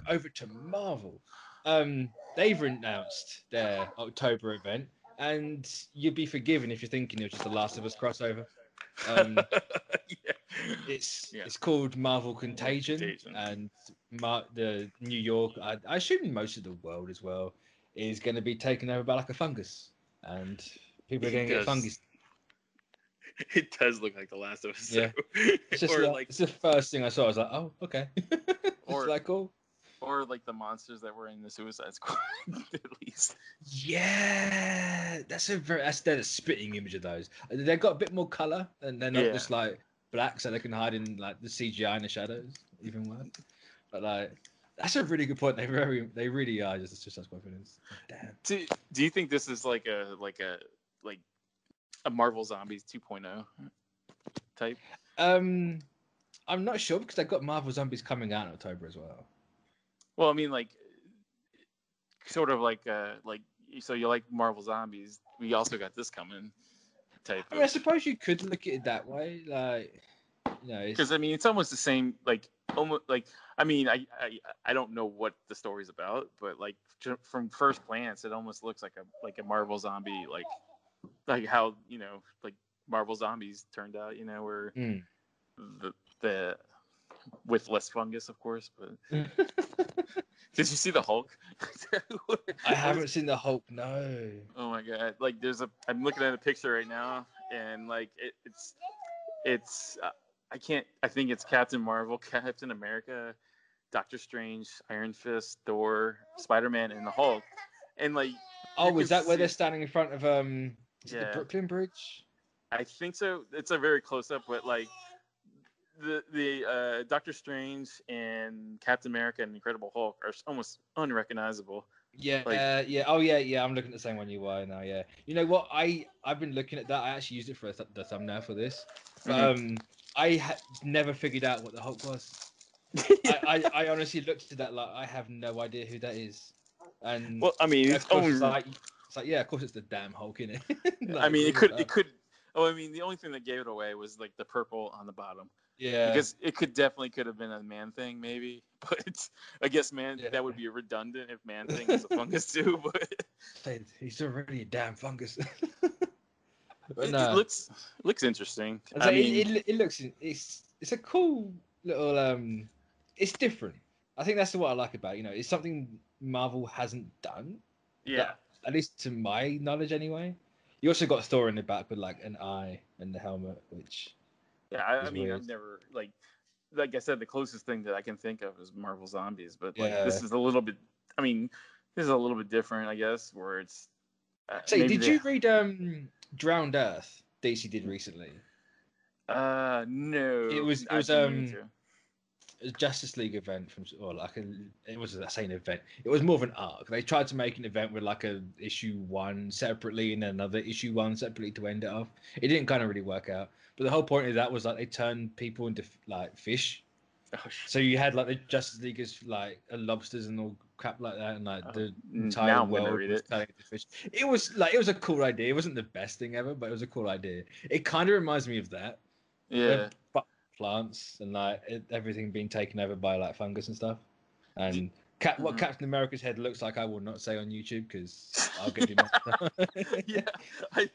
over to Marvel. They've announced their October event, and you'd be forgiven if you're thinking it was just a Last of Us crossover. Yeah. It's called Marvel Contagion, and the New York, I assume most of the world as well, is going to be taken over by like a fungus, and people are going to get fungus. It does look like The Last of Us. Yeah, it's just it's the first thing I saw. I was like, oh, okay. It's like cool. Or like the monsters that were in the Suicide Squad, at least. Yeah, that's a spitting image of those. They've got a bit more color, and they're not just like black, so they can hide in like the CGI and the shadows even worse. But like, that's a really good point. They really are just Suicide Squad villains. Damn. Do you think this is like a Marvel Zombies 2.0 type? I'm not sure because they've got Marvel Zombies coming out in October as well. Well, I mean, like, sort of like so you like Marvel Zombies? We also got this coming. Type. I suppose you could look at it that way, like, because I mean, it's almost the same. Like, almost like, I mean, I don't know what the story's about, but like from first glance, it almost looks like a Marvel Zombie, like how like Marvel Zombies turned out, where the with less fungus, of course. But did you see the Hulk? I haven't seen the Hulk. No. Oh my god! Like, I'm looking at a picture right now, and like it's I think it's Captain Marvel, Captain America, Doctor Strange, Iron Fist, Thor, Spider-Man, and the Hulk. And like, is that where they're standing in front of is it the Brooklyn Bridge? I think so. It's a very close up, but like the Doctor Strange and Captain America and Incredible Hulk are almost unrecognizable. Yeah, Oh yeah. I'm looking at the same one you are now. Yeah. You know what? I've been looking at that. I actually used it for the thumbnail for this, but I never figured out what the Hulk was. I honestly looked at that like I have no idea who that is. And well, I mean, it's like yeah, of course it's the damn Hulk in it. Like, I mean, it could. Oh, I mean, the only thing that gave it away was like the purple on the bottom. Yeah. Because it could have been a Man Thing, maybe. But I guess that would be redundant if Man Thing is a fungus too. But he's already a damn fungus. But it looks interesting. I mean, it looks it's a cool little it's different. I think that's what I like about it. It's something Marvel hasn't done. Yeah. At least to my knowledge, anyway. You also got Thor in the back with like an eye and the helmet, which I mean, weird. I've never like I said, the closest thing that I can think of is Marvel Zombies, but like this is a little bit. I mean, this is a little bit different, I guess, where it's. Did you read Drowned Earth? DC did recently. No. It was a Justice League event it was the same event. It was more of an arc. They tried to make an event with like a issue 1 separately and another issue 1 separately to end it off. It didn't kind of really work out. But the whole point of that was like they turned people into like fish. Oh, so you had like the Justice League as like lobsters and all crap like that, and like the entire world was turning into fish. It was a cool idea. It wasn't the best thing ever, but it was a cool idea. It kind of reminds me of that. Yeah. Plants and like everything being taken over by like fungus and stuff. And what Captain America's head looks like, I will not say on YouTube because I'll get you. Yeah, I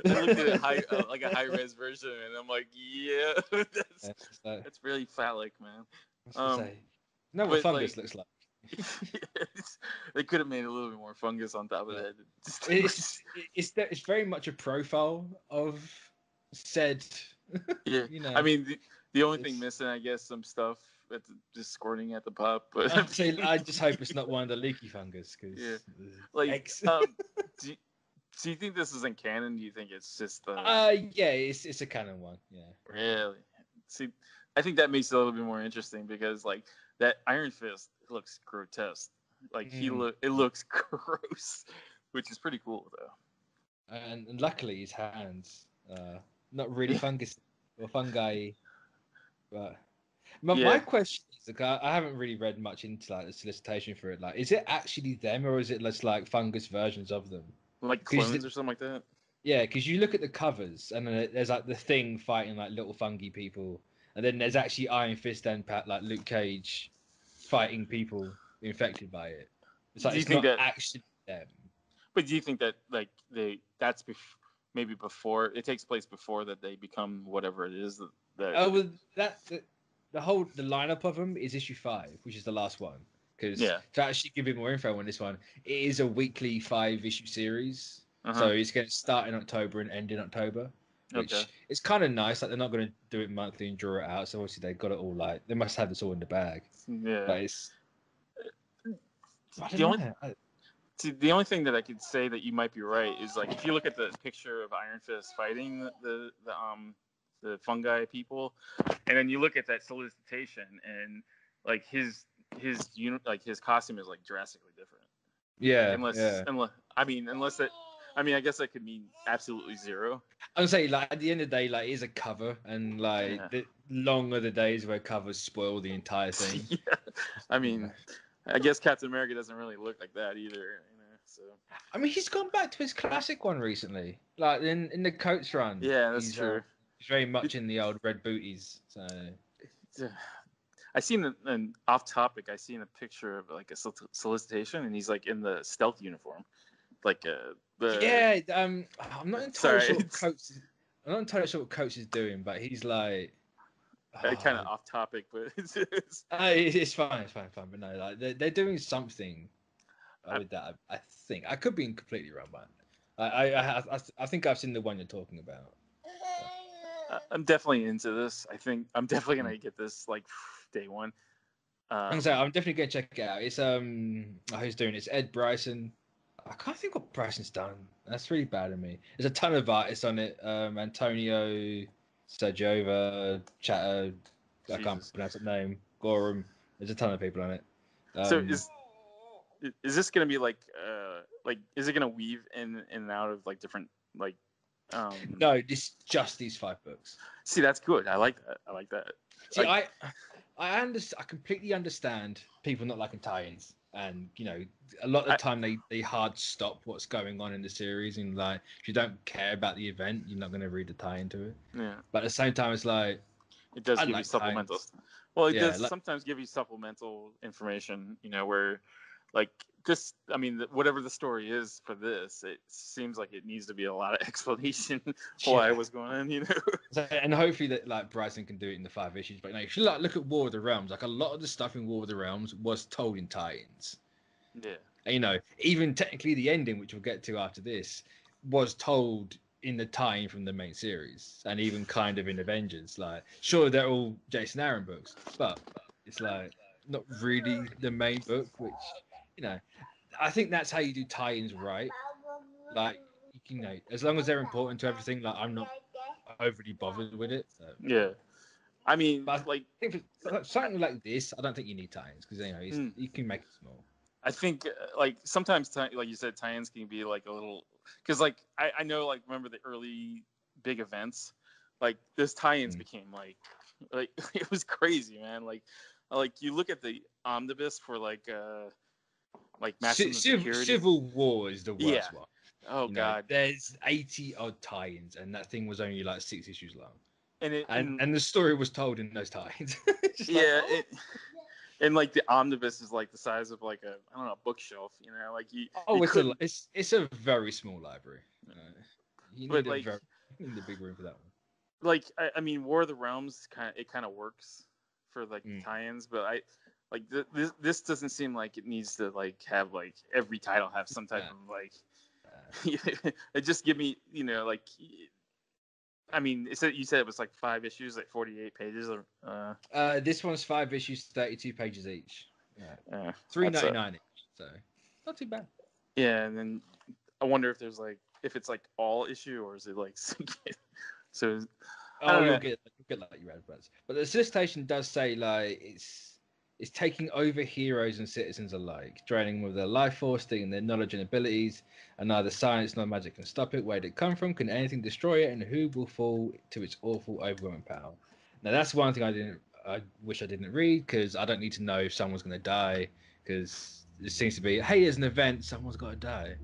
looked at it like a high res version, and I'm like, yeah, that's really phallic, man. No, what fungus looks like. They could have made a little bit more fungus on top of that. It's very much a profile of said. Yeah, I mean the only thing missing, I guess, some stuff just squirting at the pop. But I just hope it's not one of the leaky fungus. Cause, like, do you think this isn't canon? Do you think it's just it's a canon one. Yeah. Really? See, I think that makes it a little bit more interesting because like that Iron Fist looks grotesque. Like it looks gross, which is pretty cool though. And luckily his hands, not really fungus or fungi. But my question is, like, I haven't really read much into like the solicitation for it. Like, is it actually them or is it just like fungus versions of them? Like clones or something like that? Yeah, because you look at the covers and then there's like the Thing fighting like little fungi people, and then there's actually Iron Fist and like Luke Cage fighting people infected by it. It's like Do you it's think not that? actually them. But do you think that like that's maybe before it takes place before that they become whatever it is that Oh, well, the lineup of them is issue 5, which is the last one. Because yeah. to actually give a bit more info on this one, it is a weekly 5-issue series. Uh-huh. So it's going to start in October and end in October, which Okay. is kind of nice. Like they're not going to do it monthly and draw it out. So obviously they got it all like they must have this all in the bag. Yeah. But it's I The don't only know. See, the only thing that I could say that you might be right is like if you look at the picture of Iron Fist fighting the fungi people, and then you look at that solicitation and like his like his costume is like drastically different. Yeah, Like, yeah. unless that, I mean, I guess that could mean absolutely zero. I would say like at the end of the day, like it is a cover, and like Yeah. the longer the days where covers spoil the entire thing. Yeah. I mean, I guess Captain America doesn't really look like that either, you know. So. I mean, he's gone back to his classic one recently, like in the Coates run. Yeah, that's true. He's very much in the old red booties. So I seen an off topic. I seen a picture of like a solicitation, and he's like in the stealth uniform, like the. yeah, I'm not entirely Sorry, sure what Coates. I'm not entirely sure what Coates is doing, but he's like. Kind of off topic, but it's fine, it's fine. But no, like they're doing something with that. I think I could be completely wrong, but I think I've seen the one you're talking about. I'm definitely into this. I think I'm definitely gonna get this like day one. I'm definitely gonna check it out. It's who's doing it? It's Ed Bryson. I can't think what Bryson's done. That's really bad of me. There's a ton of artists on it. Antonio Sajova, Chatter. I can't pronounce that name. Gorham. There's a ton of people on it. So is this gonna be like is it gonna weave in and out of like different like No, it's just these 5 books. See, that's good. I like that. See, I completely understand people not liking tie-ins, and you know, a lot of the time they hard stop what's going on in the series, and like if you don't care about the event, you're not going to read the tie-in to it. Yeah. But at the same time, it's like it does give you supplemental. Well, it does sometimes give you supplemental information, you know, where like this. I mean, whatever the story is for this, it seems like it needs to be a lot of explanation why it was going on, you know. And hopefully that like Bryson can do it in the 5 issues. But you know, if you like look at War of the Realms, like a lot of the stuff in War of the Realms was told in tie-ins. Yeah. And, you know, even technically the ending, which we'll get to after this, was told in the tie-in from the main series, and even kind of in Avengers. Like, sure, they're all Jason Aaron books, but it's like not really the main book, which, you know, I think that's how you do tie-ins right. Like, you know, as long as they're important to everything, like I'm not overly bothered with it. So. Yeah, I mean, but like I think for something like this, I don't think you need tie-ins because you know you can make it small. I think like sometimes like you said, tie-ins can be like a little because like I know like remember the early big events, like this tie-ins became like it was crazy, man. Like you look at the omnibus for like Maximum Security. Civil War is the worst one. Oh God, there's 80 odd tie-ins, and that thing was only like 6 issues long. And the story was told in those tie-ins. And like the omnibus is like the size of like a I don't know a bookshelf, you know, like it's a very small library. You need a big room for that one. Like I mean, War of the Realms kind of works for like tie-ins, but this doesn't seem like it needs to like have like every title have some type of like. It just give me, you know, like. I mean, you said it was like 5 issues, like 48 pages. This one's 5 issues, 32 pages each. Yeah. $3.99 each, so not too bad. Yeah, and then I wonder if there's like if it's like all issue or is it like so. You'll get like your adverts, but the solicitation does say like it's taking over heroes and citizens alike, draining them of their life force, stealing their knowledge and abilities, and neither science nor magic can stop it. Where did it come from? Can anything destroy it? And who will fall to its awful, overwhelming power? Now, that's one thing I wish I didn't read, because I don't need to know if someone's going to die, because it seems to be, hey, there's an event, someone's got to die.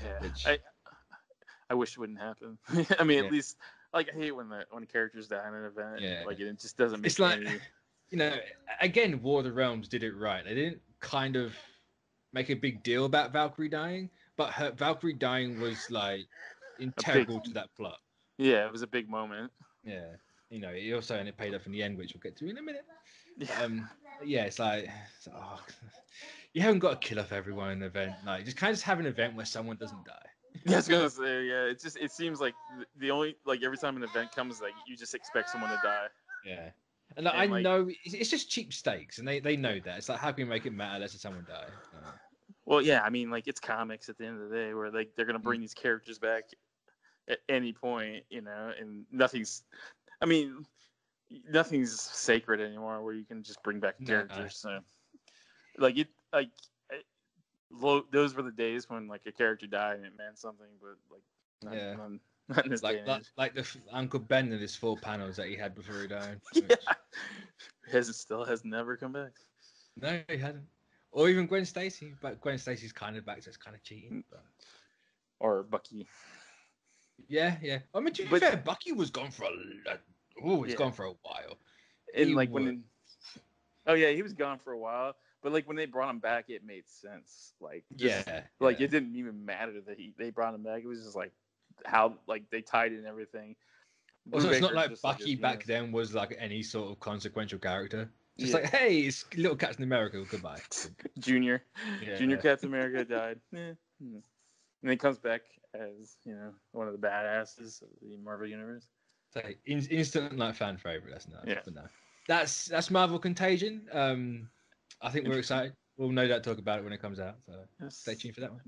Yeah, which... I wish it wouldn't happen. I mean, at least, like, I hate when characters die in an event. Yeah. Like, it just doesn't make it's like, you know, again, War of the Realms did it right. They didn't kind of make a big deal about Valkyrie dying, but her Valkyrie dying was like integral to that plot. Yeah, it was a big moment. Yeah, you know, it also and it paid off in the end, which we'll get to in a minute. Yeah. Yeah, it's like, you haven't got to kill off everyone in an event. Like, just kind of just have an event where someone doesn't die. Yeah, I was gonna say, yeah. It seems like the only like every time an event comes, like you just expect someone to die. Yeah, and like, I know it's just cheap stakes, and they know that. It's like, how can we make it matter less if someone die? Well, yeah, I mean, like it's comics at the end of the day, where like they're gonna bring these characters back at any point, you know, and nothing's sacred anymore where you can just bring back characters. So, like those were the days when like a character died and it meant something, but like not in this day and age. Like the Uncle Ben and his 4 panels that he had before he died. Has never come back. No, he hadn't. Or even Gwen Stacy, but Gwen Stacy's kind of back, so it's kind of cheating. But... Or Bucky. Yeah. I mean, to be fair, Bucky was gone for gone for a while. And he was gone for a while. But like when they brought him back, it made sense. Like it didn't even matter that they brought him back. It was just like how like they tied in everything. Also, it's not like Bucky back then was like any sort of consequential character. Just like, hey, it's little Captain America. Goodbye. Junior Captain America died. And he comes back as one of the badasses of the Marvel universe. So instant like fan favorite. That's nice. Yeah. But no, that's Marvel Contagion. I think we're excited. We'll no doubt talk about it when it comes out. So stay tuned for that one.